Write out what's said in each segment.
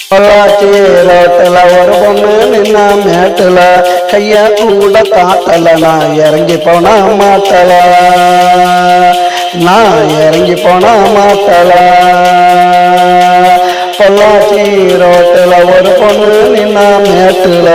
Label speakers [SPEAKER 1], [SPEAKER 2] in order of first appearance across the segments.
[SPEAKER 1] பொள்ளாச்சி ரோட்டுல ஒரு பொண்ணு நின்னா மேட்டுல கைய கூட காட்டல நான் இறங்கி போனா மாட்டல நான் இறங்கி போனா மாட்டல பொள்ளாச்சி ரோட்டுல ஒரு பொண்ணு நின்னா மேட்டுல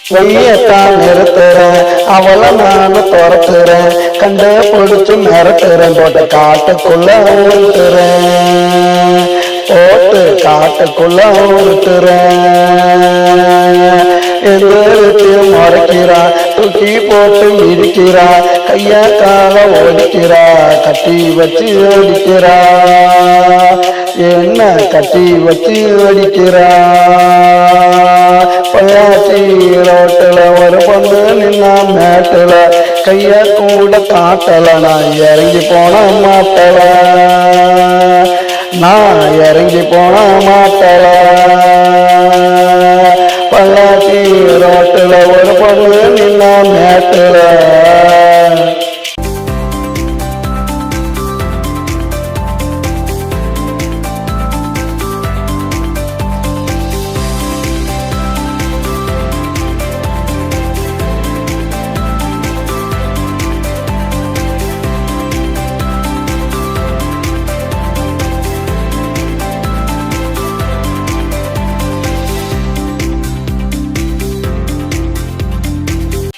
[SPEAKER 1] பொய்யத்தான் நிறுத்துறேன் அவளை நானும் துரத்துறேன் கண்டு பிடிச்சு மிரட்டுறேன் போட்டு காட்டுக்குள்ள ஊருட்டுறேன் போட்டு காட்டுக்குள்ள ஊருட்டுறேன் எந்திரிச்சு முறைக்கிறா தூக்கி போட்டு மிதிக்கிறா கைய கால ஓடிக்கிறா கட்டி வச்சு ஓடிக்கிறா என்ன கட்டி வச்சு ஓடிக்கிறா பொள்ளாச்சி ரோட்டுல ஒரு பொண்ணு நின்னா மேட்டுல கைய கூட காட்டல நான் இறங்கி போன மாட்டல நான் இறங்கி போன மாட்டல பொள்ளாச்சி ரோட்டுல ஒரு பொண்ணு நின்னா மேட்டுல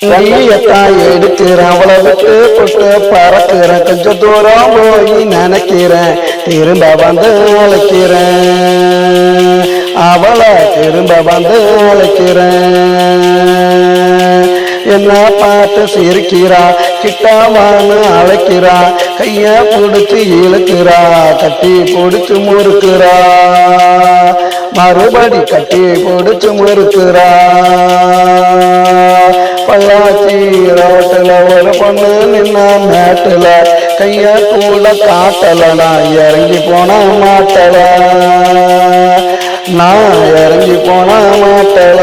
[SPEAKER 1] கையத்தான் எடுக்கிறேன் அவளை விட்டு போட்டு பறக்கிறேன் கொஞ்சம் தூரம் போய் நினைக்கிறேன் திரும்ப வந்து அழைக்கிறேன் அவளை திரும்ப வந்து அழைக்கிறேன் என்ன பார்த்து சிரிக்கிறா கிட்டாவான்னு அழைக்கிறா கைய பிடிச்சி இழுக்கிறா கட்டி பிடிச்சு முறுக்கிறா மறுபடி கட்டி பிடிச்சு முறுக்கிறா பொள்ளாச்சி ரோட்டுல ஒரு பொண்ணு நின்னா மேட்டுல கைய கூட காட்டல நான் இறங்கி போன மாட்டல நான் இறங்கி போன மாட்டல